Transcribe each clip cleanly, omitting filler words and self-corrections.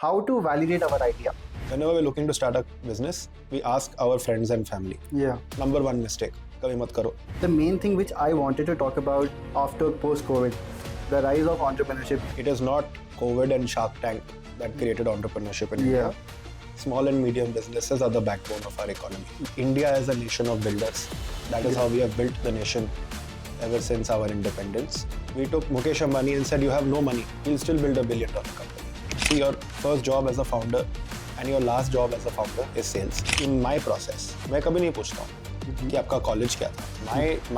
how to validate our idea. Whenever we're looking to start a business, we ask our friends and family. Yeah. Number one mistake, kabhi mat karo. The main thing which I wanted to talk about after post-COVID, the rise of entrepreneurship. It is not COVID and Shark Tank that created entrepreneurship in India. Small and medium businesses are the backbone of our economy. India is a nation of builders. That is how we have built the nation ever since our independence. We took Mukesh Ambani and said, you have no money, you'll still build $1 billion company. See, your first job as a founder and your last job as a founder is sales. In my process, मैं कभी नहीं पूछता हूँ कि आपका college क्या था.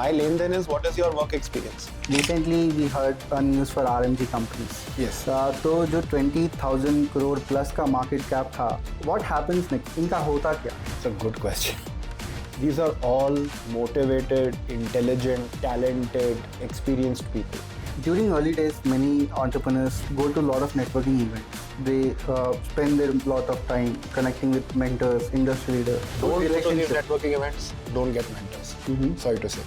My lane then is what is your work experience. Recently we heard a news for RMG Companies. Yes. तो जो 20,000 crore plus का market cap था, what happens next? इनका होता क्या? It's a good question. These are all motivated, intelligent, talented, experienced people. During early days, many entrepreneurs go to a lot of networking events. They spend their lot of time connecting with mentors, industry leaders. Don't go to these networking events, don't get mentors. Sorry to say.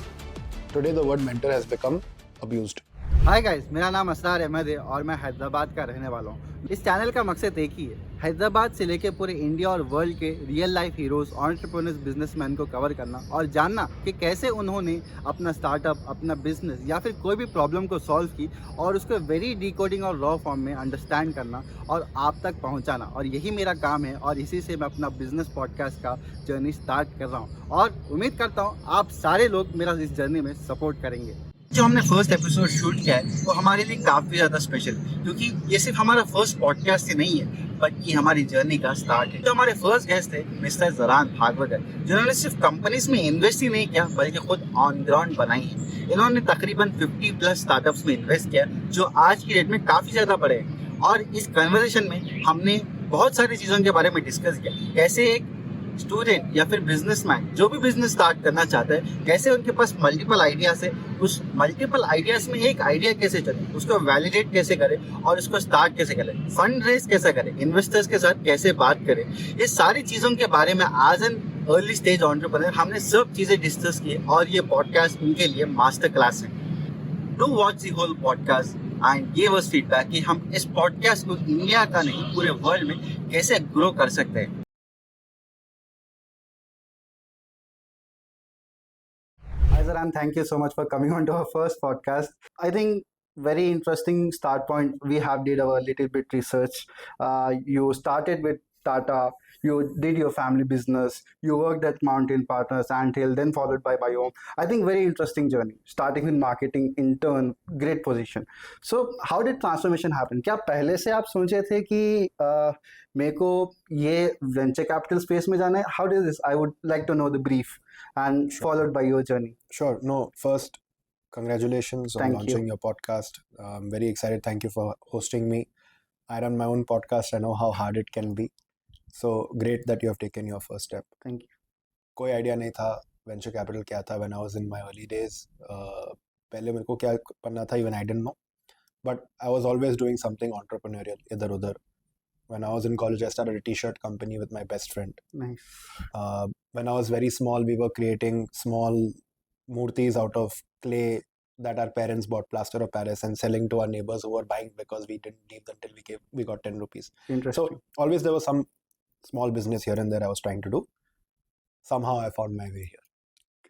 Today the word mentor has become abused. Hi guys, मेरा नाम असरार अहमद है और मैं हैदराबाद का रहने वाला हूँ। इस चैनल का मकसद एक ही है, हैदराबाद से लेकर पूरे इंडिया और वर्ल्ड के real life heroes, entrepreneurs, businessman को कवर करना और जानना कि कैसे उन्होंने अपना स्टार्टअप, अपना बिजनेस या फिर कोई भी प्रॉब्लम को सॉल्व की और उसको वेरी डिकोडिंग और रॉ फॉर्म में अंडरस्टैंड करना और आप तक पहुँचाना। और यही मेरा काम है और इसी से मैं अपना बिजनेस पॉडकास्ट का जर्नी स्टार्ट कर रहा हूँ और उम्मीद करता हूँ आप सारे लोग मेरा इस जर्नी में सपोर्ट करेंगे। जो हमने फर्स्ट एपिसोड शूट किया है वो हमारे लिए काफ़ी ज़्यादा स्पेशल है, क्योंकि ये सिर्फ हमारा फर्स्ट पॉडकास्ट ही नहीं है बल्कि हमारी जर्नी का स्टार्ट है। जो हमारे फर्स्ट गेस्ट थे मिस्टर जरान भागवगर, जिन्होंने सिर्फ कंपनीज में इन्वेस्ट ही नहीं किया बल्कि खुद ऑन ग्राउंड बनाई है। इन्होंने तकरीबन 50 प्लस स्टार्टअप्स में इन्वेस्ट किया जो आज की डेट में काफ़ी ज़्यादा बड़े हैं। और इस कन्वर्सेशन में हमने बहुत सारी चीज़ों के बारे में डिस्कस किया, कैसे एक स्टूडेंट या फिर बिजनेसमैन जो भी बिजनेस स्टार्ट करना चाहता है, कैसे उनके पास मल्टीपल आइडियाज है, उस मल्टीपल आइडियाज में एक आइडिया कैसे चले, उसको वैलिडेट कैसे करे और उसको स्टार्ट कैसे करे, फंड रेज कैसे करे, इन्वेस्टर्स के साथ कैसे बात करे, ये सारी चीज़ों के बारे में आज एन अर्ली स्टेज एंटरप्रेन्योर हमने सब चीज़ें डिस्कस की और ये पॉडकास्ट उनके लिए मास्टर क्लास है। Do watch the whole podcast and give us feedback कि हम इस पॉडकास्ट को इंडिया का नहीं पूरे वर्ल्ड में कैसे ग्रो कर सकते हैं। Zaran, thank you so much for coming on to our first podcast. I think very interesting start point. We have did our little bit research. You started with Tata. You did your family business. You worked at Mountain Partners, Anthill, then followed by Biome. I think very interesting journey. Starting with marketing, intern, great position. So how did transformation happen? क्या पहले से आप सोचे थे कि मेरे को ये venture capital space में जाना है? How did this? I would like to know the brief and followed by your journey. Sure. No, first, congratulations on launching your podcast. I'm very excited. Thank you for hosting me. I run my own podcast. I know how hard it can be. So great that you have taken your first step. Thank you. कोई idea नहीं था venture capital क्या था when I was in my early days. पहले मेरे को क्या करना था even I didn't know. But I was always doing something entrepreneurial इधर उधर. When I was in college, I started a t-shirt company with my best friend. Nice. When I was very small, we were creating small murtis out of clay that our parents bought plaster of Paris and selling to our neighbors who were buying because we didn't leave until we got 10 rupees. Interesting. So always there was some small business here and there I was trying to do. Somehow I found my way here.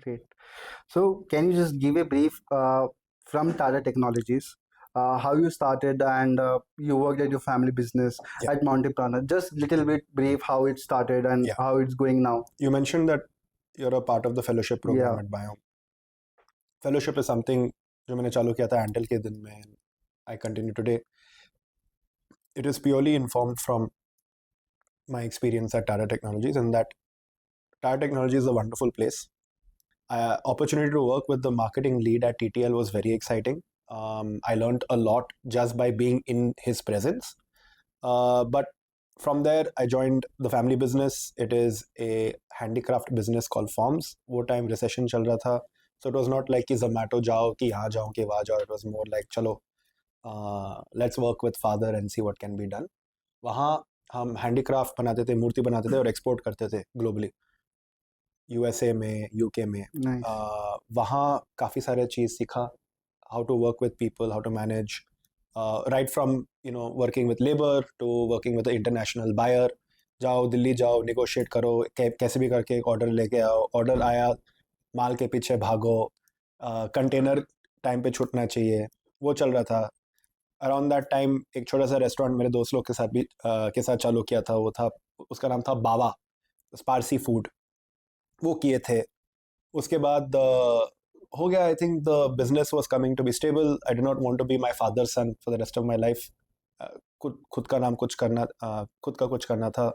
Great. So can you just give a brief from Tata Technologies, how you started and you worked at your family business at Mountain Partners. Just little bit brief how it started and how it's going now. You mentioned that you're a part of the fellowship program at Biome. Fellowship is something जो मैंने चालू किया था Anthill के दिन में. I continue today. It is purely informed from my experience at Tata Technologies, and that Tata Technologies is a wonderful place. Opportunity to work with the marketing lead at TTL was very exciting. I learned a lot just by being in his presence. But from there, I joined the family business. It is a handicraft business called Forms. वो time recession चल रहा था. So it was not like कि Zomato जाओ कि यहाँ जाओ कि वहाँ जाओ. It was more like चलो let's work with father and see what can be done. वहाँ हम handicraft बनाते थे, मूर्ति बनाते थे और export करते थे globally. USA में, UK में. वहाँ काफ़ी सारे चीज़ सीखा. How to work with people, how to manage right from working with labor to working with the international buyer. जाओ दिल्ली जाओ, negotiate करो, कैसे भी करके एक ऑर्डर लेके आओ, ऑर्डर आया, माल के पीछे भागो, कंटेनर टाइम पे छूटना चाहिए, वो चल रहा था. अराउंड दैट टाइम एक छोटा सा रेस्टोरेंट मेरे दोस्त लोग के साथ भी के साथ चालू किया था. वो था, उसका नाम था बावा, स्पारसी फूड, वो किए थे. उसके बाद हो गया. I think the business was coming to be stable. I do not want to be my father's son for the rest of my life. खुद का नाम कुछ करना, खुद का कुछ करना था.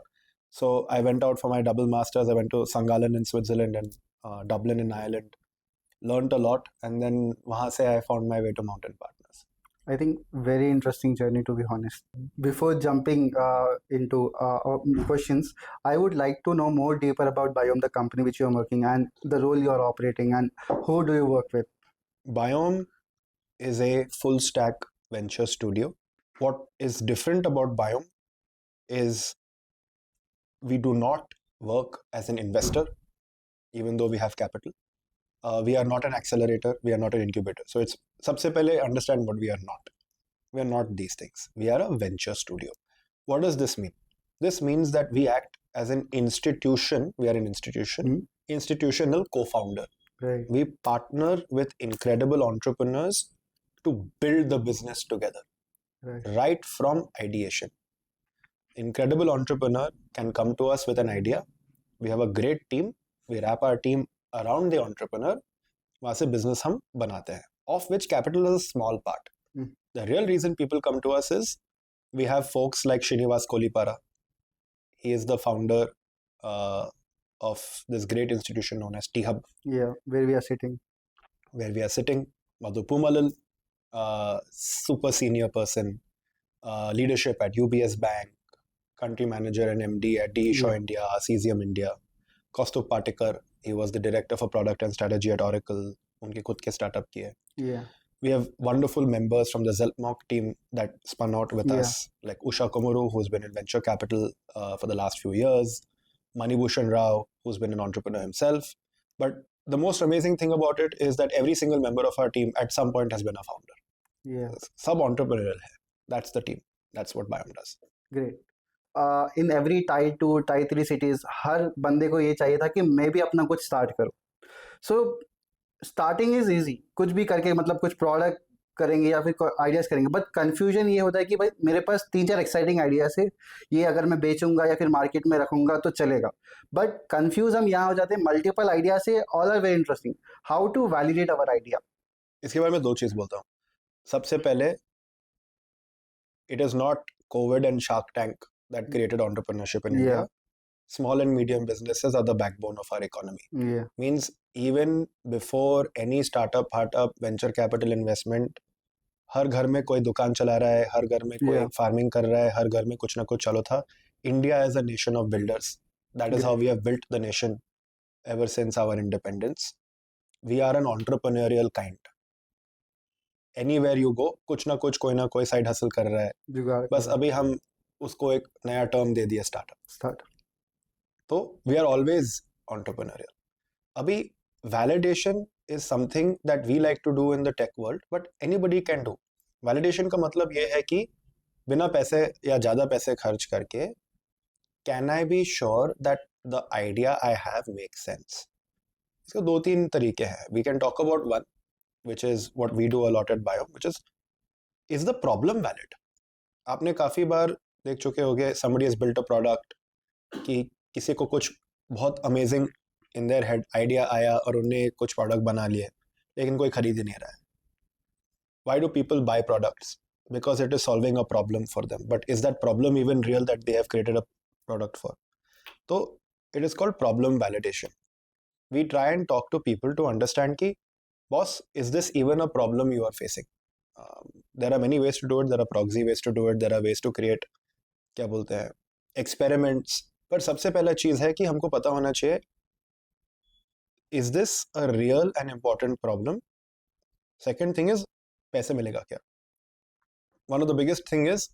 So I went out for my double masters. I went to St Gallen in Switzerland and Dublin in Ireland. learned a lot, and then वहाँ से I found my way to mountain partners. I think very interesting journey, to be honest. Before jumping into questions, I would like to know more deeper about Biome, the company which you are working, and the role you are operating, and who do you work with? Biome is a full stack venture studio. What is different about Biome is we do not work as an investor, even though we have capital. We are not an accelerator. We are not an incubator. So it's सबसे पहले understand what we are not. We are not these things. We are a venture studio. What does this mean? This means that we act as an institution. We are an institution, institutional co-founder. Right. We partner with incredible entrepreneurs to build the business together. Right from ideation. Incredible entrepreneur can come to us with an idea. We have a great team. We wrap our team around the entrepreneur. वहाँ से business हम बनाते हैं, of which capital is a small part. The real reason people come to us is we have folks like Srinivas Kolipara. He is the founder of this great institution known as T-Hub. Yeah, where we are sitting. Madhu Pumalal, super senior person, leadership at UBS Bank, country manager and MD at DE Shaw India, Cesium India. Kaustubh Patekar, he was the director for product and strategy at Oracle. उनके खुद के startup किए. Yeah. We have wonderful members from the Zeltmock team that spun out with us, like Usha Komuru, who's been in venture capital for the last few years, Manibhushan Rao, who's been an entrepreneur himself. But the most amazing thing about it is that every single member of our team at some point has been a founder. Yeah. Sub-entrepreneurial hai. That's the team. That's what Biome does. Great. In every Tier 2, Tier 3 cities, हर बंदे को ये चाहिए था कि मैं भी अपना कुछ स्टार्ट करूं. So स्टार्टिंग इज इजी, कुछ भी करके मतलब कुछ प्रोडक्ट करेंगे या फिर आइडियाज करेंगे, बट कंफ्यूजन ये होता है कि भाई मेरे पास 3-4 एक्साइटिंग आइडियाज है, ये अगर मैं बेचूंगा या फिर मार्केट में रखूंगा तो चलेगा, बट कंफ्यूज हम यहाँ हो जाते हैं. मल्टीपल आइडिया से all are very interesting. How to validate our idea? इसके बारे में 2 चीज बोलता हूँ. सबसे पहले, it is not Covid and Shark Tank that created entrepreneurship in India. Small and medium businesses are the backbone of our economy. Means even before any startup, venture capital investment, हर घर में कोई दुकान चला रहा है, हर घर में कोई फार्मिंग कर रहा है, हर घर में कुछ ना कुछ चालू था. India is a nation of builders. That is how we have built the nation ever since our independence. We are an entrepreneurial kind. Anywhere you go, कुछ ना कुछ कोई ना कोई साइड हसल कर रहा है. बस अभी हम उसको एक नया टर्म दे दिया, स्टार्टअप. तो वी आर ऑलवेज एंटरप्रेन्योरियल. अभी validation is something that we like to do in the tech world, but anybody can do. Validation का मतलब ये है कि बिना पैसे या ज्यादा पैसे खर्च करके, can I be sure that the idea I have make sense. इसके 2-3 तरीके हैं. We can talk about one, which is what we do a lot at Biome, which is the problem valid. आपने काफी बार देख चुके होंगे, somebody has built a product, कि किसी को कुछ बहुत amazing in their head idea आया और उन्होंने कुछ प्रोडक्ट बना लिए, लेकिन कोई खरीद ही नहीं रहा है. Why do people buy products? Because it is solving a problem for them. But is that problem even real that they have created a product for? So it is called problem validation. We try and talk to people to understand कि boss, is this even a problem you are facing? There are many ways to do it. There are proxy ways to do it. There are ways to create, क्या बोलते हैं, experiments. पर सबसे पहला चीज है कि हमको पता होना चाहिए, is this a real and important problem. Second thing is, पैसे मिलेगा क्या. One of the biggest thing is,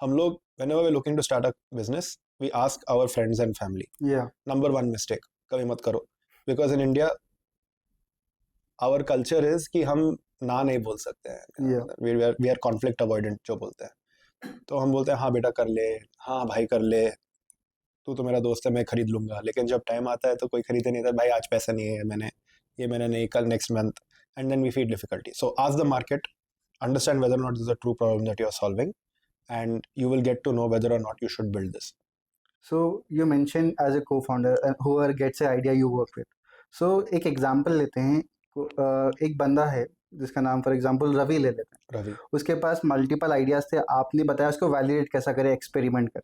हम लोग whenever we're looking to start a business, we ask our friends and family. Number 1 mistake कभी मत करो, because in India our culture is कि हम ना नहीं बोल सकते हैं. Yeah. We are conflict avoidant जो बोलते हैं. तो हम बोलते हैं हाँ बेटा कर ले, हाँ भाई कर ले, तू तो मेरा दोस्त है मैं खरीद लूंगा. लेकिन जब टाइम आता है तो कोई खरीदे नहीं था. भाई आज पैसा नहीं है, मैंने नहीं, कल next month. And then we feel difficulty. So ask the market, understand whether or not this is a true problem that you're solving, and you will get to know whether or not you should build this. So you mentioned as a co-founder and whoever gets an idea you work with. So एक example लेते हैं. एक बंदा है जिसका नाम for example Ravi ले लेते हैं. रवि, उसके पास मल्टीपल आइडियाज थे. आपने बताया उसको वैलिडेट कैसा करे, एक्सपेरिमेंट कर.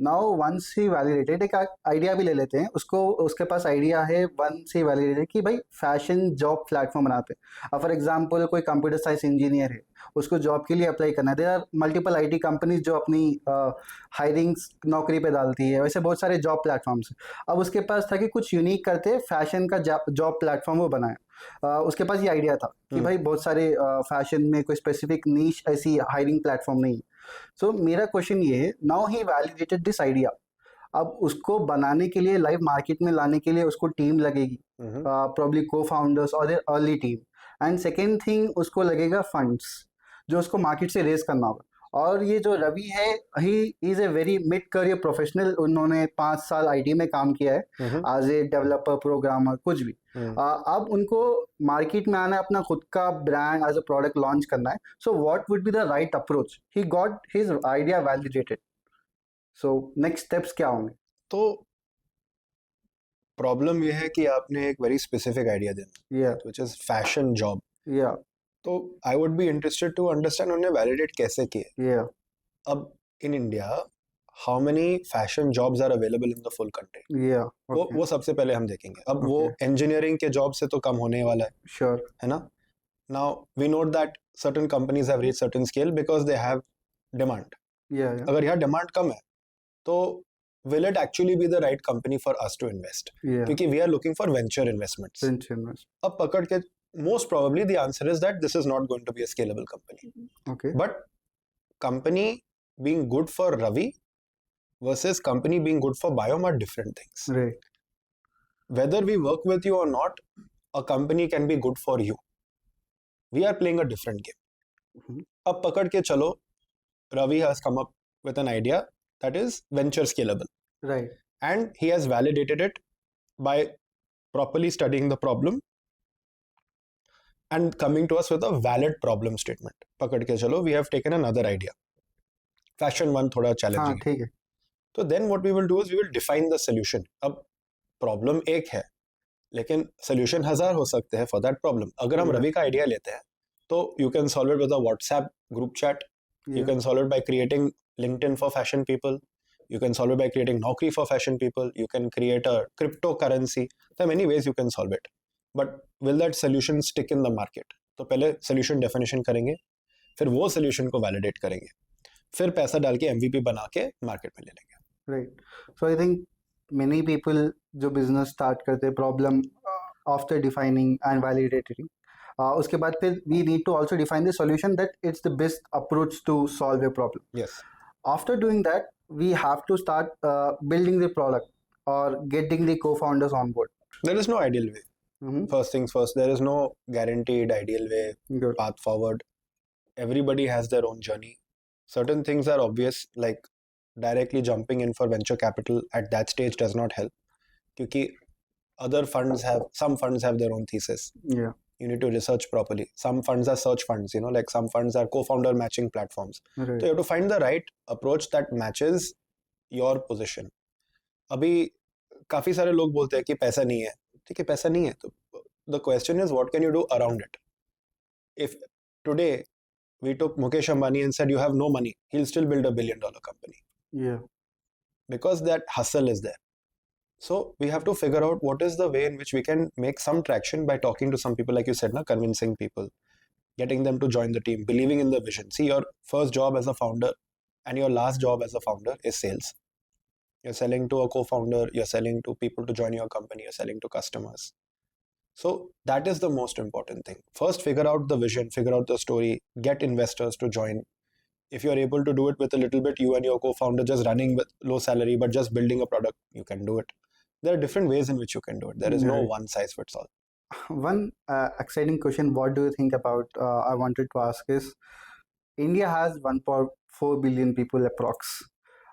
नाउ वंस ही वैलिडेटेड, एक आइडिया भी ले लेते हैं. उसके पास आइडिया है, वंस ही वैलिडेटेड कि भाई फैशन जॉब प्लेटफॉर्म बनाते हैं. फॉर एग्जांपल कोई कंप्यूटर साइंस इंजीनियर है, उसको जॉब के लिए अप्लाई करना है. There are multiple IT companies जो अपनी हायरिंग नौकरी पे डालती है. वैसे बहुत सारे जॉब प्लेटफॉर्म्स. अब उसके पास था कि कुछ यूनिक करते, फैशन का जॉब प्लेटफॉर्म वो बनाया. उसके पास ये आइडिया था कि भाई बहुत सारे फैशन में कोई स्पेसिफिक नीश ऐसी हायरिंग प्लेटफॉर्म नहीं है. सो मेरा क्वेश्चन ये है, now he validated this idea. अब उसको बनाने के लिए, लाइव मार्केट में लाने के लिए उसको टीम लगेगी, प्रॉब्ली को फाउंडर्स और early team. And second thing, उसको लगेगा फंड्स जो उसको मार्केट से रेज करना होगा. और ये जो रवि है, he is a very mid career professional. उन्होंने 5 साल आईटी में काम किया है एज ए डेवलपर, प्रोग्रामर, कुछ भी. अब उनको मार्केट में आना है, अपना खुद का brand as a product launch करना है. So what would be the right approach? He got his idea validated. So next steps क्या होंगे? तो प्रॉब्लम ये है कि आपने एक वेरी स्पेसिफिक आइडिया देना, व्हिच इज फैशन जॉब. तो I would be interested to understand उन्होंने वैलिडेट कैसे किए. अब in India how many fashion jobs are available in the full country? वो सबसे पहले हम देखेंगे. अब वो इंजीनियरिंग के जॉब से तो कम होने वाला है, श्योर है ना. Now we note that certain companies have reached certain scale because they have demand. अगर यहाँ डिमांड कम है तो will it actually be the right company for us to invest? Because we are looking for venture investments. अब पकड़ के most probably the answer is that this is not going to be a scalable company. Okay. But company being good for Ravi versus company being good for Biome are different things. Right. Whether we work with you or not, a company can be good for you. We are playing a different game. अब पकड़ के चलो, Ravi has come up with an idea that is venture scalable. Right. And he has validated it by properly studying the problem and coming to us with a valid problem statement. पकड़ के चलो, we have taken another idea. Fashion one थोड़ा challenging ठीक है. तो then what we will do is we will define the solution. अब problem एक है, लेकिन solution 1000 हो सकते हैं for that problem. अगर हम रवि का idea लेते हैं, तो you can solve it with a WhatsApp group chat. You can solve it by creating LinkedIn for fashion people. You can solve it by creating Naukri for fashion people. You can create a cryptocurrency. There are many ways you can solve it. But will that solution stick in the market? तो पहले solution definition करेंगे, फिर वो solution को validate करेंगे, फिर पैसा डाल के MVP बना के market में ले लेंगे. Right. So I think many people जो business start करते हैं, problem after defining and validating, उसके बाद फिर we need to also define the solution that it's the best approach to solve a problem. Yes. After doing that, we have to start building the product or getting the co-founders on board. There is no ideal way. First things first, there is no guaranteed ideal way, path forward. Everybody has their own journey. Certain things are obvious, like directly jumping in for venture capital at that stage does not help. Because some funds have their own thesis. Yeah. You need to research properly. Some funds are search funds, like some funds are co-founder matching platforms. Right. So you have to find the right approach that matches your position. अभी काफी सारे लोग बोलते हैं कि पैसा नहीं है. ठीक है, पैसा नहीं है तो the question is what can you do around it? If today we took Mukesh Ambani and said you have no money, he'll still build $1 billion company. Yeah. Because that hustle is there. So we have to figure out what is the way in which we can make some traction by talking to some people, like you said, convincing people, getting them to join the team, believing in the vision. See, your first job as a founder and your last job as a founder is sales. You're selling to a co-founder, you're selling to people to join your company, you're selling to customers. So that is the most important thing. First, figure out the vision, figure out the story, get investors to join. If you're able to do it with a little bit, you and your co-founder just running with low salary, but just building a product, you can do it. There are different ways in which you can do it. There is no one size fits all. one exciting question, what do you think about, I wanted to ask is, India has 1.4 billion people approx.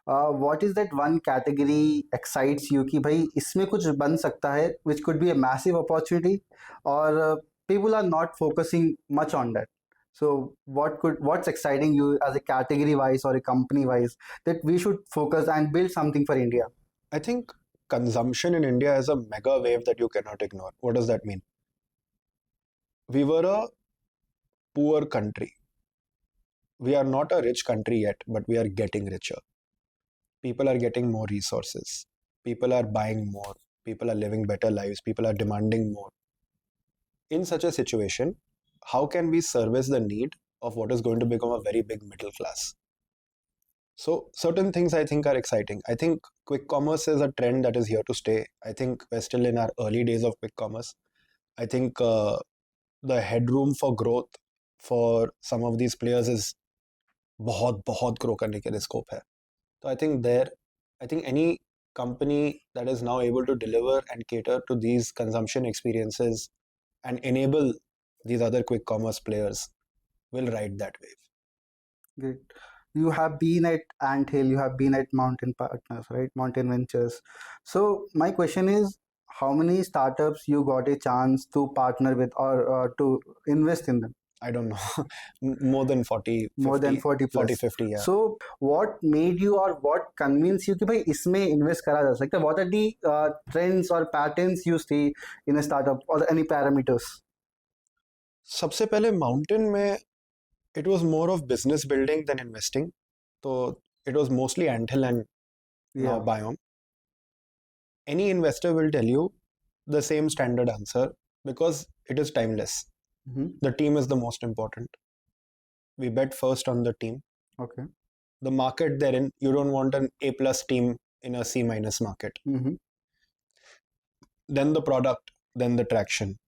What is that one category excites you कि भाई इसमें कुछ बन सकता है, which could be a massive opportunity, or people are not focusing much on that. So what's exciting you as a category wise or a company wise that we should focus and build something for India? I think consumption in India is a mega wave that you cannot ignore. What does that mean? We were a poor country. We are not a rich country yet, but we are getting richer. People are getting more resources. People are buying more. People are living better lives. People are demanding more. In such a situation, how can we service the need of what is going to become a very big middle class? So certain things I think are exciting. I think quick commerce is a trend that is here to stay. I think we're still in our early days of quick commerce. I think the headroom for growth for some of these players is बहुत grow करने के लिए scope है. So I think any company that is now able to deliver and cater to these consumption experiences and enable these other quick commerce players will ride that wave. Great. You have been at Anthill, you have been at Mountain Partners, right? Mountain Ventures. So my question is, how many startups you got a chance to partner with or to invest in them? I don't know, more than 40, 50, More than 40 plus. 40, 50, yeah. So what made you or what convinced you कि भाई इसमें invest करा जा सकता है? What are the trends or patterns you see in a startup or any parameters? सबसे पहले Mountain में it was more of business building than investing. So it was mostly Anthill and now Biome. Any investor will tell you the same standard answer because it is timeless. The team is the most important. We bet first on the team. Okay. The market they're in, you don't want an A+ team in a C- market. Then the product, then the traction.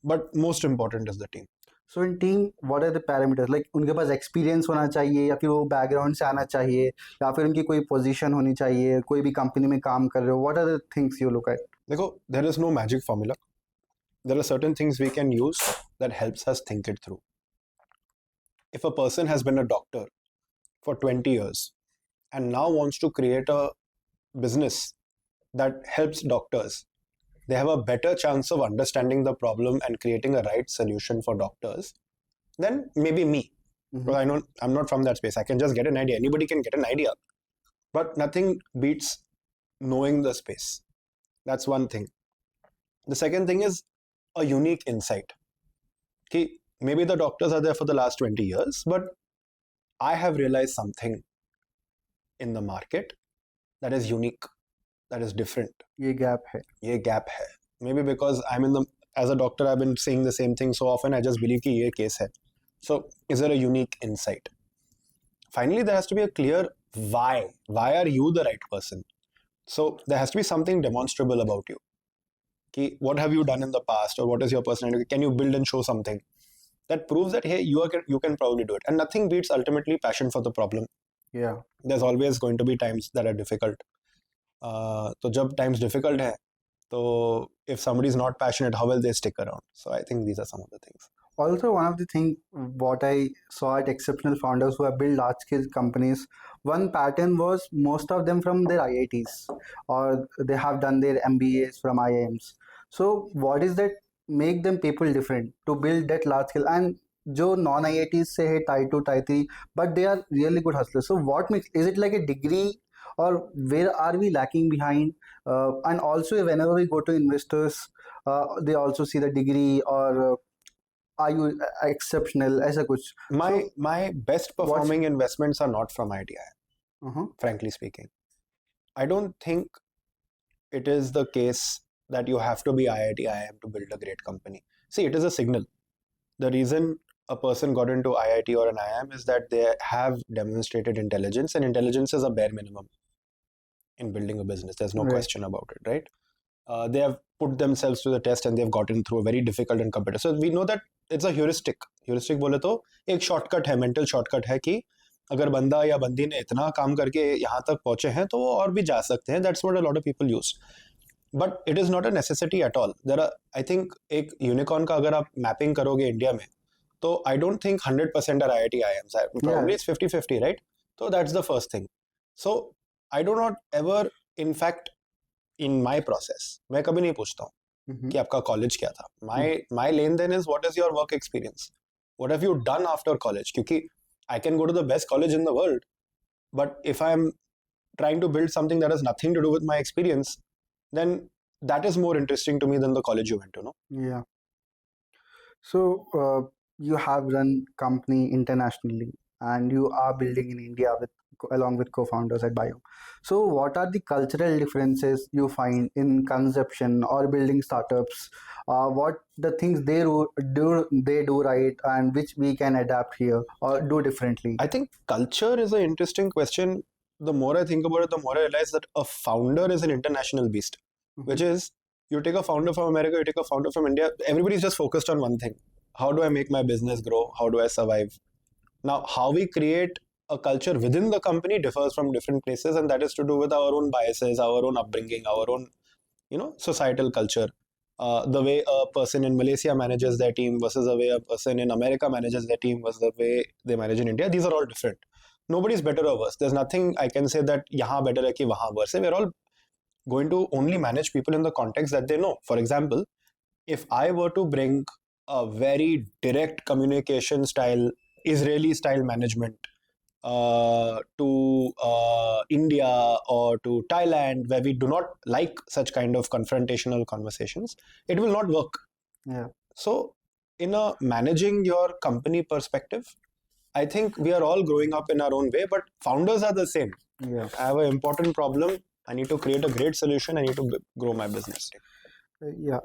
But most important is the team. So in team, what are the parameters? Like उनके पास experience होना चाहिए या फिर वो background से आना चाहिए या फिर उनकी कोई position होनी चाहिए, कोई भी company में काम कर रहे हो. What are the things you look at? देखो, there is no magic formula. There are certain things we can use that helps us think it through. If a person has been a doctor for 20 years and now wants to create a business that helps doctors, they have a better chance of understanding the problem and creating a right solution for doctors than maybe me. Because I'm not from that space. I can just get an idea. Anybody can get an idea. But nothing beats knowing the space. That's one thing. The second thing is a unique insight. Okay, maybe the doctors are there for the last 20 years, but I have realized something in the market that is unique, that is different. ये gap है. Maybe because as a doctor, I've been saying the same thing so often, I just believe कि ये case है. So, is there a unique insight? Finally, there has to be a clear why. Why are you the right person? So, there has to be something demonstrable about you. Okay, what have you done in the past, or what is your personality? Can you build and show something that proves that, hey, you can probably do it? And nothing beats ultimately passion for the problem. Yeah. There's always going to be times that are difficult. So, जब times difficult है, so if somebody is not passionate, how will they stick around? So I think these are some of the things. Also, one of the things what I saw at exceptional founders who have built large-scale companies, one pattern was most of them from their IITs or they have done their MBAs from IIMs. So what is that make them people different to build that large scale? And जो non IITs से है tie 2 tie 3 but they are really good hustlers. So what makes, is it like a degree or where are we lacking behind? And also whenever we go to investors, they also see the degree or are you exceptional? ऐसा कुछ. My best performing investments are not from IIT, frankly speaking. I don't think it is the case that you have to be IIT IIM to build a great company. See, it is a signal. The reason a person got into IIT or an IIM is that they have demonstrated intelligence, and intelligence is a bare minimum in building a business. There's no question about it, right? They have put themselves to the test and they've gotten through a very difficult and competitive. So we know that it's a heuristic. Heuristic बोले तो एक shortcut है, mental shortcut है कि अगर बंदा या बंदी ने इतना काम करके यहाँ तक पहुँचे हैं तो वो और भी जा सकते हैं. That's what a lot of people use. but it is not a necessity at all. There are, I think, एक unicorn का अगर आप mapping करोगे इंडिया में, तो I don't think 100% are IIT IIMs. Probably it's 50-50, right? So that's the first thing. So I do not ever, in fact, in my process, मैं कभी नहीं पूछता हूँ कि आपका college क्या था. My lane then is, what is your work experience? What have you done after college? क्योंकि I can go to the best college in the world, but if I'm trying to build something that has nothing to do with my experience, then that is more interesting to me than the college you went to, no? Yeah. So you have run company internationally and you are building in India along with co-founders at Biome. So what are the cultural differences you find in conception or building startups? What the things they do right and which we can adapt here or do differently? I think culture is an interesting question. The more I think about it, the more I realize that a founder is an international beast, which is, you take a founder from America, you take a founder from India, everybody's just focused on one thing. How do I make my business grow? How do I survive? Now, how we create a culture within the company differs from different places, and that is to do with our own biases, our own upbringing, our own, societal culture. The way a person in Malaysia manages their team versus the way a person in America manages their team versus the way they manage in India, these are all different. Nobody's better or worse. There's nothing I can say that yahan better hai ki wahan worse hai. We're all going to only manage people in the context that they know. For example, if I were to bring a very direct communication style, Israeli style management to India or to Thailand, where we do not like such kind of confrontational conversations, it will not work. Yeah. So, in a managing your company perspective, I think we are all growing up in our own way, but founders are the same. Yeah. I have an important problem. I need to create a great solution. I need to grow my business. Yeah.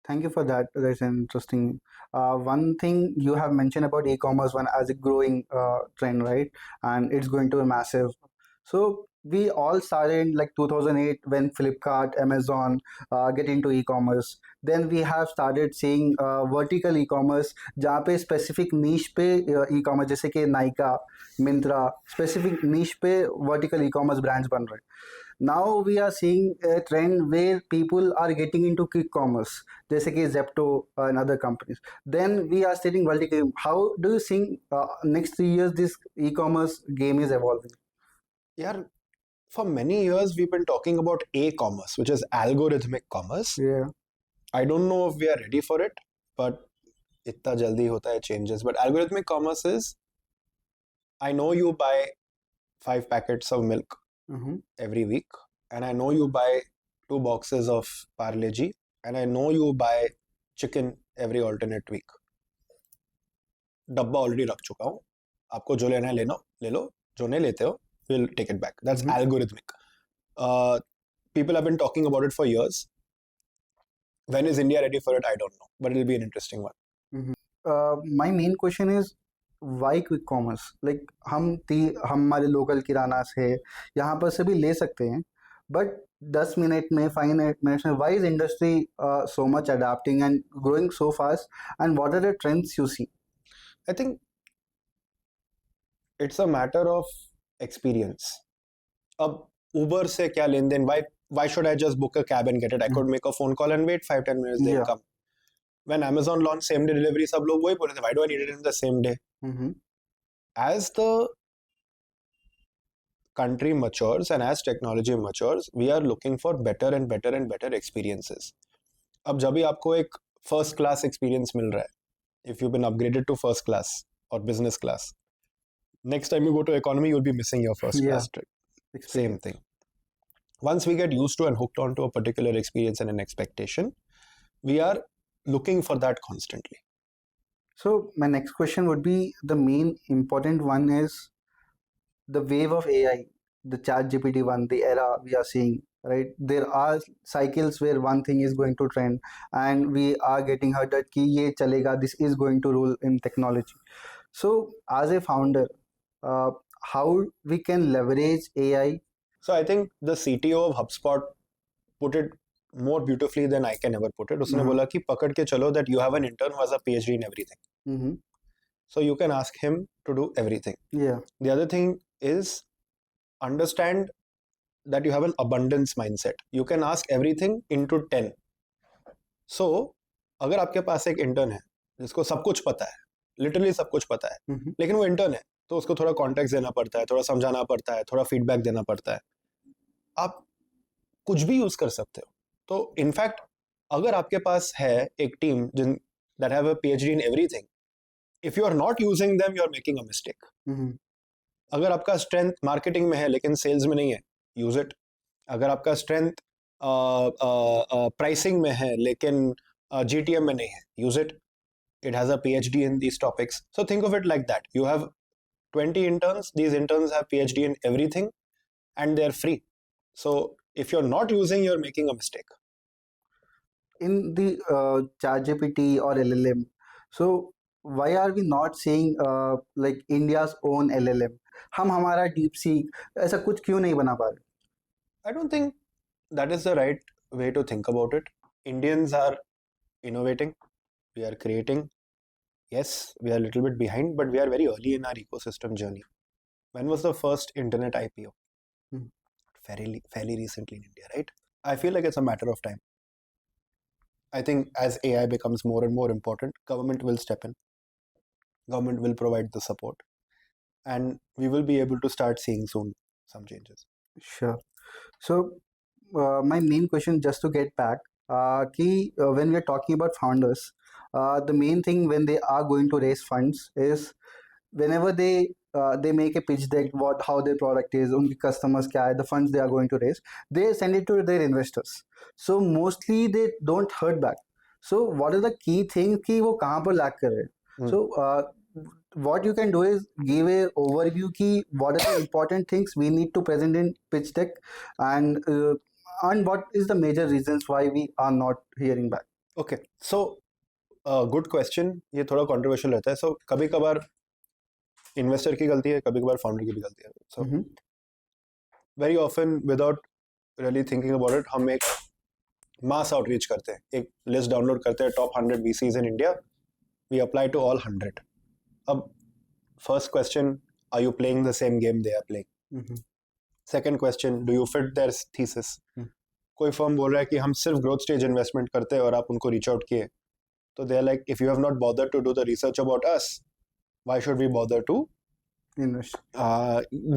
Thank you for that. That's interesting. One thing you have mentioned about e-commerce one as a growing trend, right? And it's going to be massive. So we all started like 2008 when Flipkart, Amazon get into e-commerce. Then we have started seeing vertical e-commerce जहाँ पे specific niche पे e-commerce जैसे कि Nykaa, Myntra, specific niche पे vertical e-commerce brands बन रहे हैं. Now we are seeing a trend where people are getting into quick commerce, जैसे कि Zepto and other companies. Then we are stating vertical. How do you think next 3 years this e-commerce game is evolving? Yeah, for many years we've been talking about a-commerce, which is algorithmic commerce. Yeah. I don't know if we are ready for it, but itna jaldi hota hai changes. But algorithmic commerce is, I know you buy 5 packets of milk every week, and I know you buy 2 boxes of Parle-G, and I know you buy chicken every alternate week. डब्बा already रख चुका हूँ, आपको जो लेना है ले लो, जो नहीं लेते हो we'll take it back. That's algorithmic. People have been talking about it for years. When is India ready for it? I don't know, but it'll be an interesting one. My main question is why quick commerce? Like हमारे local किराना से यहाँ पर से भी ले सकते हैं, but 10 minute में 5 minutes में, why is industry so much adapting and growing so fast, and what are the trends you see? I think it's a matter of experience. अब Uber से क्या लेन then? Why should I just book a cab and get it? I could make a phone call and wait 5-10 minutes, they'll come. When Amazon launched same day delivery, सब लोग वही बोले थे, why do I need it in the same day? As the country matures and as technology matures, we are looking for better and better and better experiences. अब जब भी आपको एक first class experience मिल रहा है, if you've been upgraded to first class or business class, next time you go to economy, you'll be missing your first class trip. Same thing. Once we get used to and hooked onto a particular experience and an expectation, we are looking for that constantly. So my next question would be, the main important one is the wave of AI, the ChatGPT one, the era we are seeing, right? There are cycles where one thing is going to trend and we are getting heard that ki ye chalega, this is going to rule in technology. So as a founder, how we can leverage AI? So I think the CTO of HubSpot put it more beautifully than I can ever put it. उसने बोला कि पकड़ के चलो that you have an intern who has a PhD in everything. So you can ask him to do everything. Yeah. The other thing is understand that you have an abundance mindset. You can ask everything into 10. So अगर आपके पास एक intern है जिसको सब कुछ पता है, literally सब कुछ पता है, लेकिन वो इंटर्न है, तो उसको थोड़ा कॉन्टेक्स्ट देना पड़ता है, थोड़ा समझाना पड़ता है, थोड़ा फीडबैक देना पड़ता है. आप कुछ भी यूज कर सकते हो. तो इनफैक्ट अगर आपके पास है एक टीम जिन that have a PhD in everything, if you are not using them, you are making a mistake. अगर आपका स्ट्रेंथ मार्केटिंग में है लेकिन सेल्स में नहीं है, यूज इट. अगर आपका स्ट्रेंथ प्राइसिंग में है लेकिन GTM में नहीं है, use it. It has a PhD in these topics. So think of it like that. You have 20 interns. These interns have PhD in everything and they're free. So if you're not using, you're making a mistake. In the ChatGPT or LLM, so why are we not seeing like India's own LLM? हम हमारा DeepSeek ऐसा कुछ क्यों नहीं बना पा रहे? I don't think that is the right way to think about it. Indians are innovating. We are creating. Yes, we are a little bit behind, but we are very early in our ecosystem journey. When was the first internet IPO? Fairly recently in India, right? I feel like it's a matter of time. I think as AI becomes more and more important, government will step in. Government will provide the support. And we will be able to start seeing soon some changes. Sure. So my main question, just to get back, when we are talking about founders, the main thing when they are going to raise funds is whenever they make a pitch deck how their product is, unki customers kya hai, the funds they are going to raise, they send it to their investors. So mostly they don't heard back. So what are the key things कि वो कहाँ पर lack कर रहे हैं? So what you can do is give a overview कि what are the important things we need to present in pitch deck, and what is the major reasons why we are not hearing back. Okay, so good question. ये थोड़ा controversial रहता है. So कभी कभार investor की गलती है, कभी कभार फाउंडर की भी गलती है. So very often without really thinking about it, हम एक mass outreach करते हैं, एक list download करते हैं, top 100 VCs in India. We apply to all 100. अब first question, are you playing the same game they are playing? Second question, do you fit their thesis? कोई firm बोल रहा है कि हम सिर्फ ग्रोथ स्टेज इन्वेस्टमेंट करते हैं और आप उनको रीच आउट किए, तो they are like, if you have not bothered to do the research about us, why should we bother to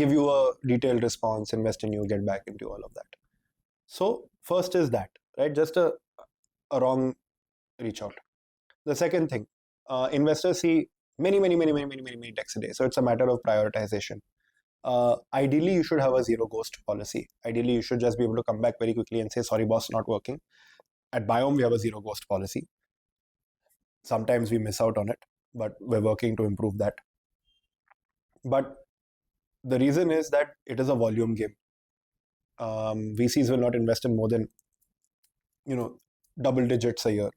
give you a detailed response, invest in you, get back into all of that. So first is that, right? Just a wrong reach out. The second thing, investors see many decks a day, so it's a matter of prioritization. Ideally, you should have a zero ghost policy. Ideally, you should just be able to come back very quickly and say, sorry boss, not working. At Biome, we have a zero ghost policy. Sometimes we miss out on it, but we're working to improve that. But the reason is that it is a volume game. VCs will not invest in more than, double digits a year.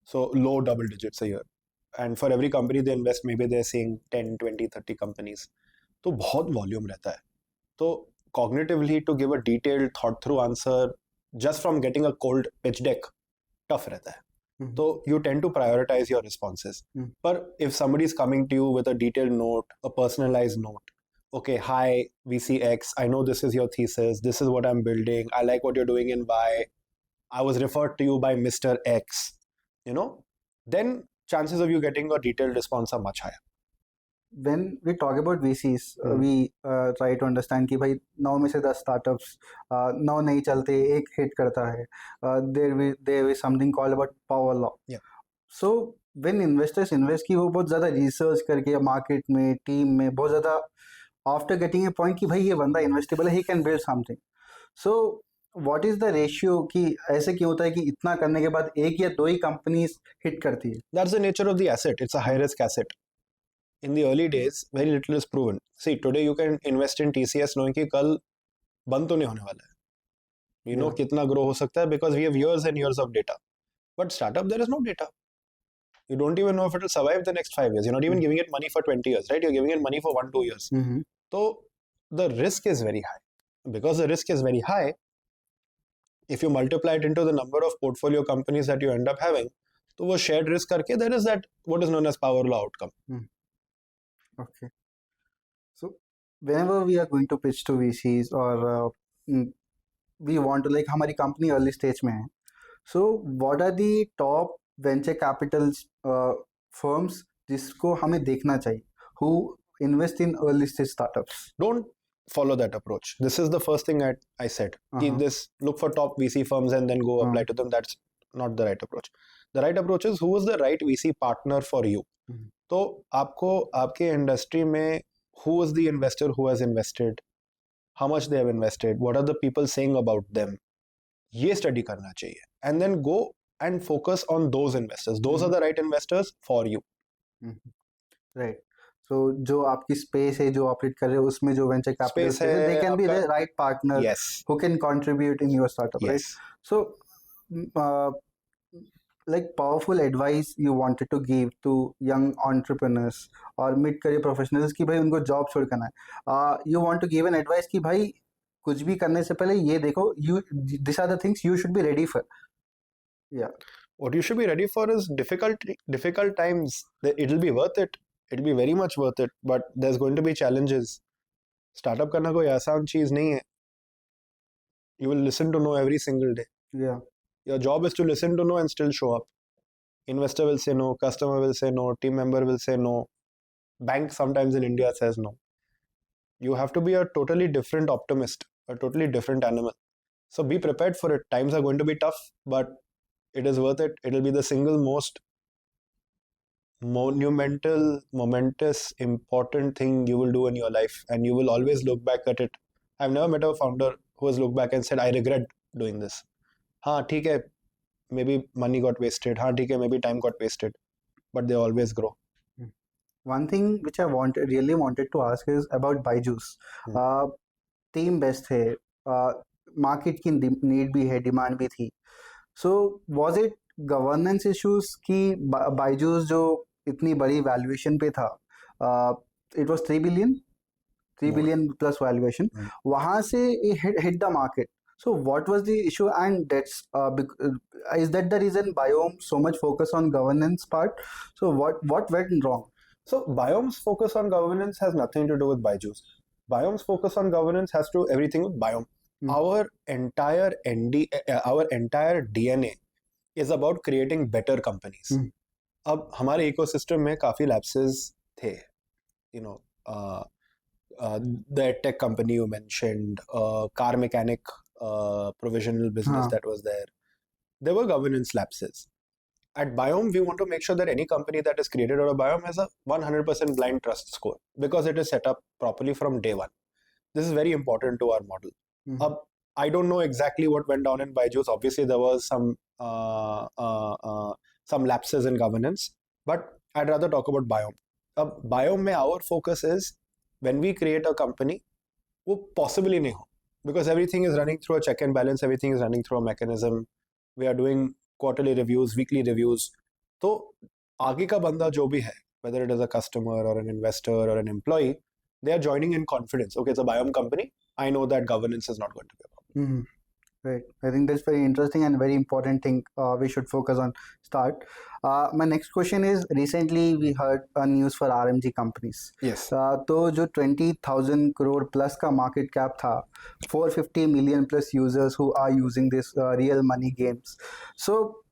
So low double digits a year. And for every company they invest, maybe they're seeing 10, 20, 30 companies. तो बहुत volume रहता है. तो cognitively to give a detailed thought through answer just from getting a cold pitch deck tough रहता है. So you tend to prioritize your responses. But if somebody is coming to you with a detailed note, a personalized note, okay, hi VC X, I know this is your thesis, this is what I'm building, I like what you're doing in Y, I was referred to you by Mr. X, then chances of you getting a detailed response are much higher. When we talk about VCs, we try to understand कि भाई 9 में से 10 startups 9 नहीं चलते, एक hit करता है. There is something called about power law. Yeah. So when investors invest कि वो बहुत ज़्यादा research करके market में, team में बहुत ज़्यादा after getting a point कि भाई ये बंदा investable है, he can build something. So what is the ratio कि ऐसे क्यों होता है कि इतना करने के बाद एक या दो ही companies hit करती है? That's the nature of the asset. It's a high risk asset. In the early days, very little is proven. See, today you can invest in TCS knowing कि कल बंद तो नहीं होने वाला है. You know कितना grow हो सकता है because we have years and years of data. But startup, there is no data. You don't even know if it will survive the next 5 years. You're not even giving it money for 20 years, right? You're giving it money for 1-2 years. So the risk is very high. Because the risk is very high, if you multiply it into the number of portfolio companies that you end up having, तो वो shared risk करके there is that what is known as power law outcome. Okay. So whenever we are going to pitch to VCs or we want to like हमारी company early stage में है, so what are the top venture capital firms जिसको हमें देखना चाहिए, who invest in early stage startups? Don't follow that approach. This is the first thing I said. This look for top VC firms and then go apply to them. That's not the right approach. The right approach is who is the right VC partner for you. तो आपको आपके industry में who is the investor who has invested, how much they have invested, what are the people saying about them, ये study करना चाहिए, and then go and focus on those investors. Those are the right investors for you. Right, so जो आपकी space है जो operate कर रहे हो उसमें जो वेंचर कैपिटल Space है, दे कैन बी द आपका- right partner Yes. who can contribute in your startup, right? Yes. So like powerful advice you wanted to give to young entrepreneurs or mid career professionals कि भाई उनको job छोड़ करना है, you want to give an advice कि भाई कुछ भी करने से पहले ये देखो, you these are the things you should be ready for. Yeah. What you should be ready for is difficult times. It'll be worth it. It'll be very much worth it. But there's going to be challenges. Startup करना कोई आसान चीज नहीं है. You will listen to no every single day. Yeah. Your job is to listen to no and still show up. Investor will say no, customer will say no, team member will say no, bank sometimes in India says no. You have to be a totally different optimist, a totally different animal. So be prepared for it. Times are going to be tough, but it is worth it. It'll be the single most momentous, important thing you will do in your life, and you will always look back at it. I've never met a founder who has looked back and said, I regret doing this. हाँ ठीक है, maybe money got wasted. हाँ ठीक है, maybe time got wasted. But they always grow. One thing which I really wanted to ask is about Byju's. Team best है, market की need भी है, demand भी थी. So was it governance issues कि Byju's जो इतनी बड़ी valuation पे था, it was 3 billion plus valuation, वहाँ से it hit the market. So what was the issue, and that's is that the reason Biome so much focus on governance part? So what went wrong? So Biome's focus on governance has nothing to do with Byju's. Biome's focus on governance has to do everything with Biome. Our entire DNA is about creating better companies. अब हमारे ecosystem में काफी lapses थे. You know, the tech company you mentioned, car mechanic provisional business that was there. There were governance lapses. At Biome, we want to make sure that any company that is created out of Biome has a 100% blind trust score because it is set up properly from day one. This is very important to our model. I don't know exactly what went down in Byju's. Obviously, there was some lapses in governance, but I'd rather talk about Biome. Biome mein our focus is when we create a company, वो possible ही नहीं हो, because everything is running through a check and balance, everything is running through a mechanism. We are doing quarterly reviews, weekly reviews. तो आगे का बंदा जो भी है, whether it is a customer or an investor or an employee, they are joining in confidence. Okay, it's a Biome company. I know that governance is not going to be a problem. Right. I think that's very interesting and very important thing we should focus on start. My next question is, recently we heard a news for RMG Companies. Yes. तो जो 20,000 crore plus का market cap था, 450 million plus users who are using this real money games. So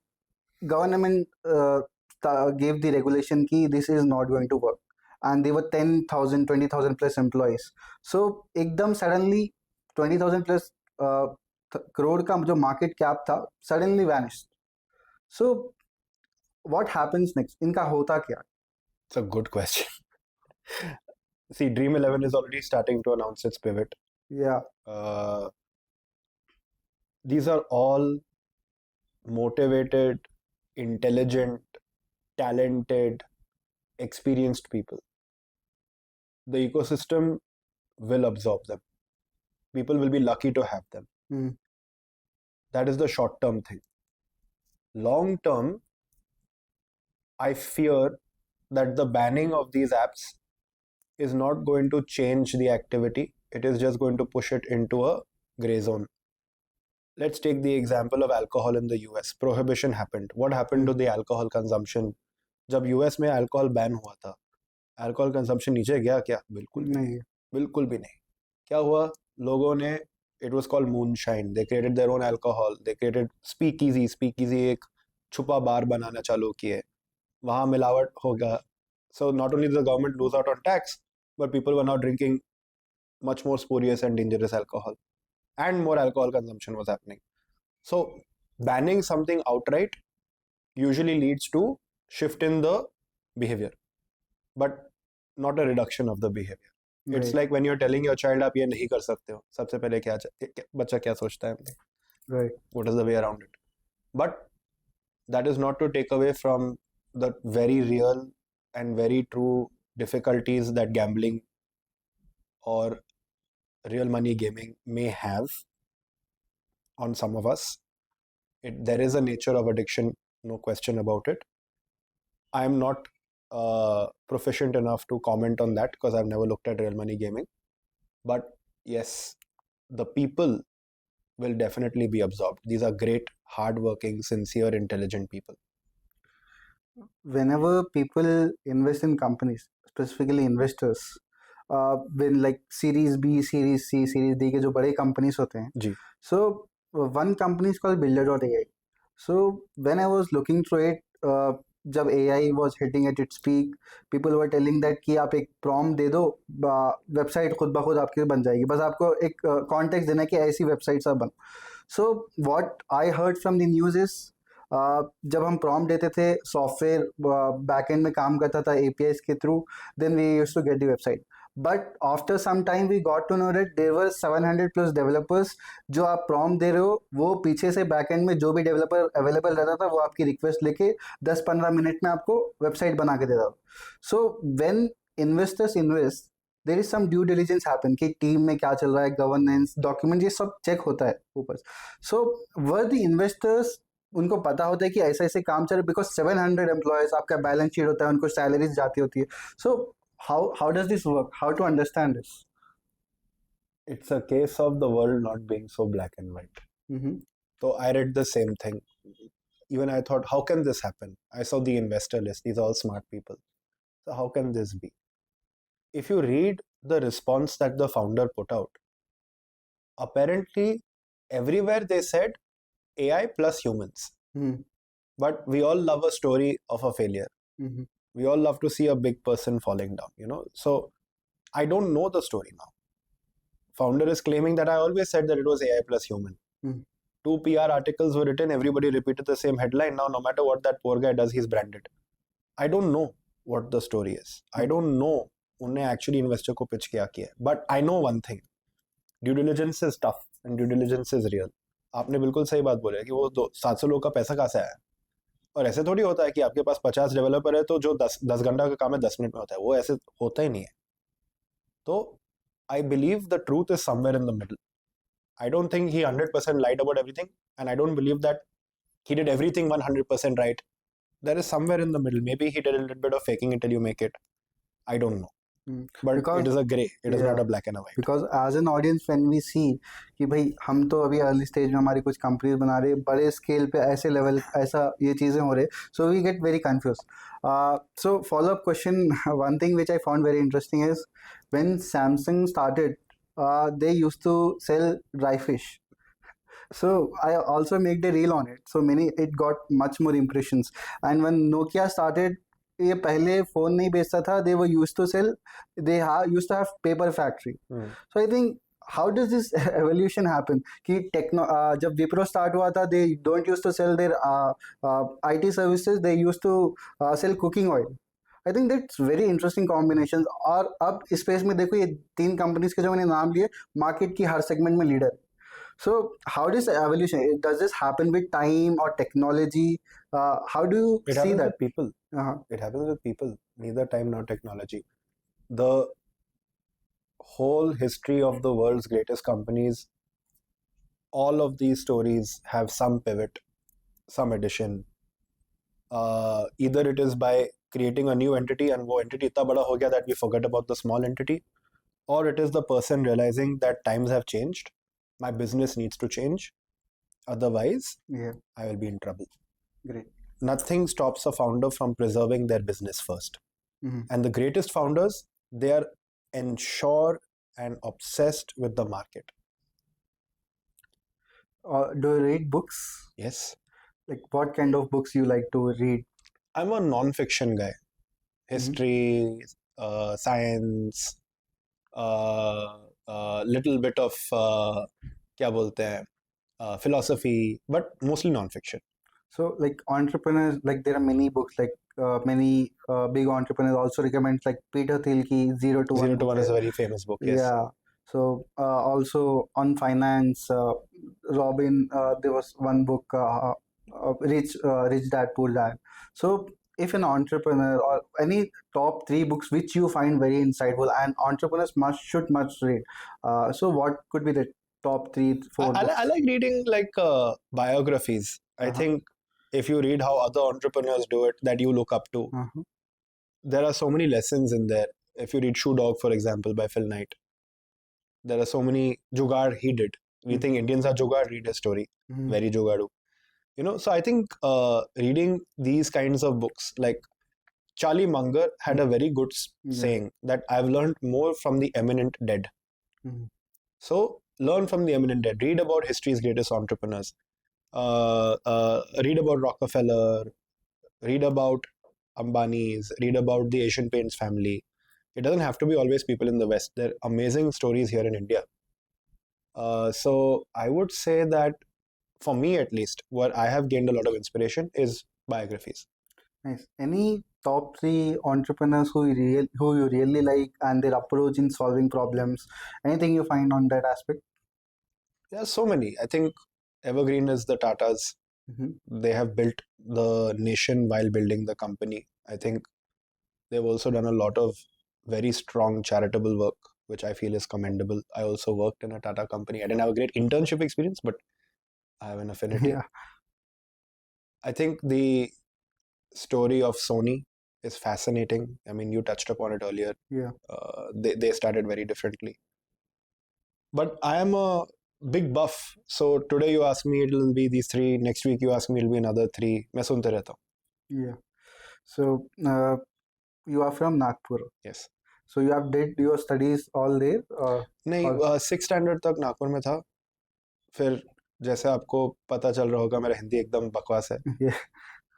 government gave the regulation कि this is not going to work. And they were 10,000, 20,000 plus employees. So एकदम suddenly 20,000 plus crore का जो market cap था suddenly vanished. So what happens next? इनका होता क्या? It's a good question. See, Dream11 is already starting to announce its pivot. Yeah. These are all motivated, intelligent, talented, experienced people. The ecosystem will absorb them. People will be lucky to have them. That is the short-term thing. Long-term, I fear that the banning of these apps is not going to change the activity. It is just going to push it into a gray zone. Let's take the example of alcohol in the US. Prohibition happened. What happened to the alcohol consumption? जब US में alcohol ban हुआ था, alcohol consumption नीचे गया क्या? बिल्कुल नहीं, बिल्कुल भी नहीं. क्या हुआ? लोगों ने It was called moonshine. They created their own alcohol. They created speakeasy. Speakeasy एक छुपा बार बनाना चालू किए. वहाँ मिलावट होगा. So not only did the government lose out on tax, but people were now drinking much more spurious and dangerous alcohol, and more alcohol consumption was happening. So banning something outright usually leads to shift in the behavior, but not a reduction of the behavior. It's Right. like when you're telling your child आप ये नहीं कर सकते हो, सबसे पहले बच्चा क्या सोचता है? Right. What is the way around it? But that is not to take away from the very real and very true difficulties that gambling or real money gaming may have on some of us. There is a nature of addiction, no question about it. I am not proficient enough to comment on that because I've never looked at real money gaming. But yes, the people will definitely be absorbed. These are great, hardworking, sincere, intelligent people. Whenever people invest in companies, specifically investors, when like Series B, Series C, Series D के जो बड़े companies होते हैं, जी. so one company is called Builder.AI. So when I was looking through it, जब AI was hitting at its peak, people were telling that कि आप एक prompt दे दो, वेबसाइट खुद ब खुद आपकी बन जाएगी, बस आपको एक कॉन्टेक्स्ट देना है कि ऐसी वेबसाइट्स आप बन. So what I heard from the news is, जब हम प्रॉम्प्ट देते थे, सॉफ्टवेयर बैकएंड में काम करता था APIs के through, then we used to get the website. But after some time we got to know that there were 700 plus developers. जो आप प्रॉम्प्ट दे रहे हो, वो पीछे से बैकएंड में जो भी डेवलपर अवेलेबल रहता था, वो आपकी रिक्वेस्ट लेके 10-15 मिनट में आपको वेबसाइट बना के देता था. So when investors invest, there is some due diligence happen कि टीम में क्या चल रहा है, गवर्नेंस, डॉक्यूमेंट, ये सब चेक होता है ऊपर. सो वर द इन्वेस्टर्स, उनको पता होता है कि ऐसे ऐसे काम चल रहे, बिकॉज 700 एम्प्लॉयज, आपका बैलेंस शीट होता है, उनको सैलरीज जाती होती है. So how does this work? How to understand this? It's a case of the world not being so black and white. So I read the same thing. Even I thought, how can this happen? I saw the investor list. These are all smart people. So how can this be? If you read the response that the founder put out, apparently everywhere they said AI plus humans. But we all love a story of a failure. We all love to see a big person falling down, you know. So I don't know the story now. Founder is claiming that I always said that it was AI plus human. 2 PR articles were written, everybody repeated the same headline. Now, no matter what that poor guy does, he's branded. I don't know what the story is. I don't know उन्होंने actually investor को pitch क्या किया. But I know one thing. Due diligence is tough and due diligence is real. आपने बिल्कुल सही बात बोला कि वो 700 लोग का पैसा कहाँ से आया. और ऐसे थोड़ी होता है कि आपके पास 50 डेवलपर है तो जो 10 घंटा का काम है 10 मिनट में होता है. वो ऐसे होता ही नहीं है. तो I believe the truth is somewhere in the middle. I don't think he 100% lied about everything, and I don't believe that he did everything 100% right. There is somewhere in the middle. Maybe he did a little bit of faking it till you make it. I don't know. But because it is a gray. It is not a black and a white. Because as an audience, when we see कि भाई हम तो अभी early stage में हमारी कुछ companies बना रहे, बड़े स्केल पे ऐसे लेवल ऐसा ये चीज़ें हो रहे, so we get very confused. So follow-up question, one thing which I found very interesting is when Samsung started, they used to sell dry fish. So I also made the reel on it. So it got much more impressions. And when Nokia started, ये पहले phone नहीं बेचता था, they were used to sell, they used to have paper factory. So I think how does this evolution happen कि जब Wipro start हुआ था, they don't used to sell their IT services, they used to sell cooking oil. I think that's very interesting combinations. और अब space में देखो, ये 3 companies के जो मैंने नाम लिए, मार्केट की हर सेगमेंट में leader. So how does evolution, does this happen with time or technology? How do you see that? With people. It happens with people. Neither time nor technology. The whole history of the world's greatest companies, all of these stories have some pivot, some addition. Either it is by creating a new entity and वो entity इतना बड़ा हो गया that we forget about the small entity, or it is the person realizing that times have changed, my business needs to change, otherwise I will be in trouble. Great. Nothing stops a founder from preserving their business first. And the greatest founders, they are ensure and obsessed with the market. Do you read books? Yes. Like what kind of books you like to read? I'm a non-fiction guy. History, science, little bit of क्या बोलते हैं philosophy, but mostly non-fiction. So like entrepreneurs, like there are many books, like many big entrepreneurs also recommend, like Peter Thiel ki 0 to 1 Zero to book One hai. is a very famous book. Yes. Yeah. So also on finance, Robin, there was one book, Rich Dad Poor Dad. So if an entrepreneur or any top three books which you find very insightful and entrepreneurs must read. So what could be the top three, four books? I like reading like biographies. I Uh-huh. think if you read how other entrepreneurs do it that you look up to, Uh-huh. there are so many lessons in there. If you read Shoe Dog, for example, by Phil Knight, there are so many jugaad he did. We think Indians are jugaad, read his story. Mhm. Very jugaadu. So I think reading these kinds of books, like Charlie Munger had a very good Yeah. saying that I've learned more from the eminent dead. Mhm. So learn from the eminent dead. Read about history's greatest entrepreneurs. Read about Rockefeller. Read about Ambani's. Read about the Asian Paints family. It doesn't have to be always people in the West. There are amazing stories here in India. So I would say that for me at least, where I have gained a lot of inspiration is biographies. Nice. Any top three entrepreneurs who you really like and their approach in solving problems? Anything you find on that aspect? There are so many. I think Evergreen is the Tatas. They have built the nation while building the company. I think they've also done a lot of very strong charitable work, which I feel is commendable. I also worked in a Tata company. I didn't have a great internship experience, but I have an affinity. Yeah. I think the story of Sony is fascinating. I mean, you touched upon it earlier. Yeah. They started very differently. But I am a big buff. So today you ask me, it'll be these three. Next week you ask me, it'll be another three. मैं सुनते रहता हूँ. Yeah. So you are from Nagpur. Yes. So you have did your studies all there? नहीं, 6th standard तक नागपुर में था. फिर जैसे आपको पता चल रहा होगा मेरा हिंदी एकदम बकवास है. Yeah.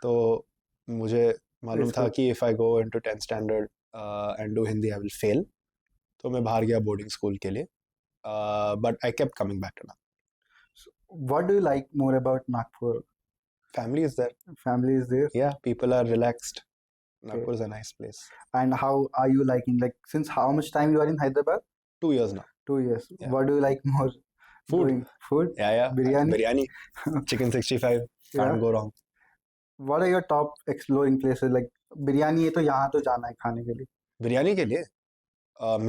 तो मुझे मालूम It's था good. कि if I go into 10th standard and do Hindi I will fail. तो मैं बाहर गया बोर्डिंग स्कूल के लिए. But I kept coming back to Nagpur. What do you like more about Nagpur? Family is there. Family is there. Yeah, people are relaxed. Nagpur is a nice place. And how are you liking, like, since how much time you are in Hyderabad? 2 years now. 2 years. Yeah. What do you like more? Food. Doing? Food? Yeah. Biryani? Biryani. Chicken 65. Yeah. Can't go wrong. What are your top exploring places? Like biryani है तो यहाँ तो जाना है खाने के लिए. बिरयानी के लिए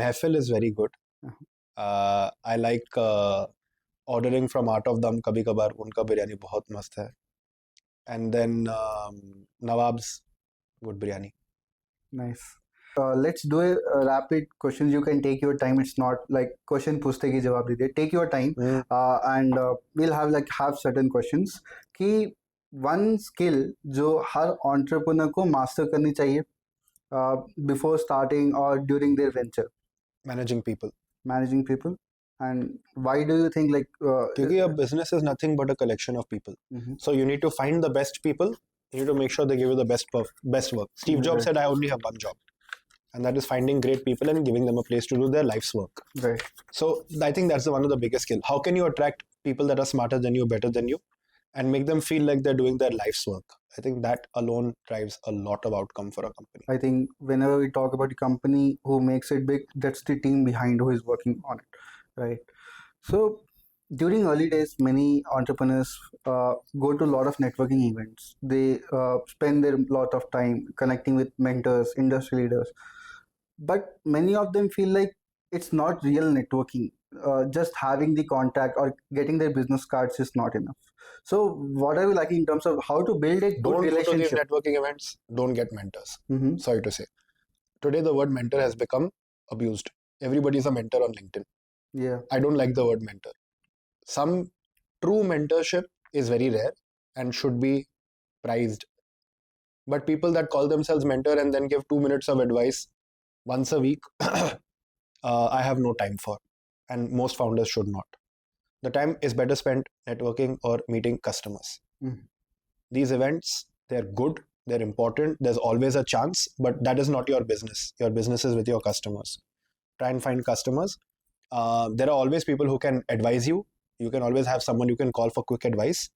महफिल is very good. I like ordering from Art of Dum कभी कभार. उनका बिरयानी बहुत मस्त है. And then Nawab's good biryani. Nice. Let's do a rapid questions. You can take your time. It's not like question पूछते की जवाब दीजिए. Take your time. And we'll have certain questions कि one skill जो हर entrepreneur को master करनी चाहिए before starting or during their venture. Managing people. Managing people. And why do you think like क्योंकि a business is nothing but a collection of people. So you need to find the best people. You need to make sure they give you the best work. Steve Jobs said, I only have one job. And that is finding great people and giving them a place to do their life's work. Right. So I think that's one of the biggest skills. How can you attract people that are smarter than you, better than you, and make them feel like they're doing their life's work? I think that alone drives a lot of outcome for a company. I think whenever we talk about a company who makes it big, that's the team behind who is working on it, right? So during early days, many entrepreneurs go to a lot of networking events. They spend their lot of time connecting with mentors, industry leaders, but many of them feel like it's not real networking. Just having the contact or getting their business cards is not enough. So what are you liking in terms of how to build a good Don't go to these relationship? networking events. Don't get mentors. Sorry to say. Today, the word mentor has become abused. Everybody is a mentor on LinkedIn. Yeah. I don't like the word mentor. Some true mentorship is very rare and should be prized. But people that call themselves mentor and then give 2 minutes of advice once a week, I have no time for. And most founders should not. The time is better spent networking or meeting customers. These events, they're good, they're important, there's always a chance, but that is not your business. Your business is with your customers. Try and find customers. There are always people who can advise you. You can always have someone you can call for quick advice.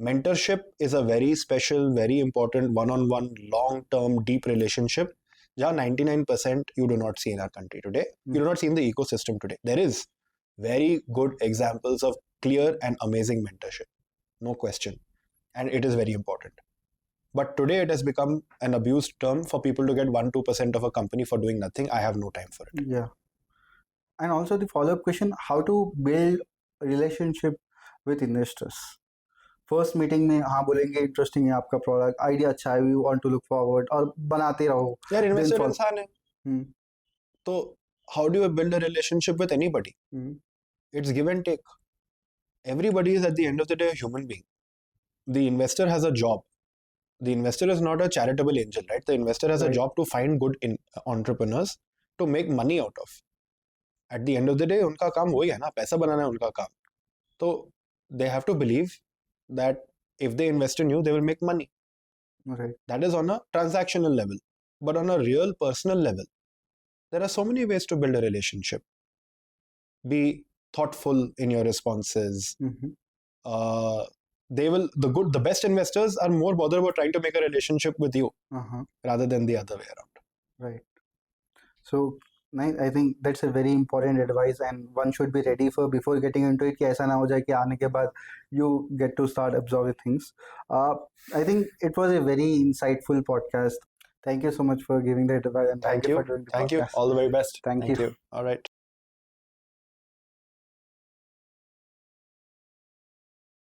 Mentorship is a very special, very important one-on-one, long-term, deep relationship. Jahan 99% you do not see in our country today. You do not see in the ecosystem today. There is very good examples of clear and amazing mentorship. No question. And it is very important. But today it has become an abused term for people to get 1-2% of a company for doing nothing. I have no time for it. Yeah. And also the follow-up question, how to build relationship with investors? First meeting में हाँ बोलेंगे interesting है आपका product, idea अच्छा है, we want to look forward, और बनाते रहो. यार इन्वेस्टर इंसान है, तो how do you build a relationship with anybody? It's give and take. Everybody is at the end of the day a human being. The investor has a job. The investor is not a charitable angel, right? The investor has a job to find good entrepreneurs to make money out of. At the end of the day, उनका काम वही है ना, पैसा बनाना है उनका काम. तो they have to believe that if they invest in you, they will make money. Right. That is on a transactional level. But on a real personal level, there are so many ways to build a relationship. Be thoughtful in your responses. The best investors are more bothered about trying to make a relationship with you rather than the other way around. Right. So I think that's a very important advice, and one should be ready for before getting into it, कि ऐसा ना हो जाए कि आने के बाद you get to start absorbing things. I think it was a very insightful podcast. Thank you so much for giving the advice, and thank you for doing the podcast. Thank you. All the very best. Thank you. All right.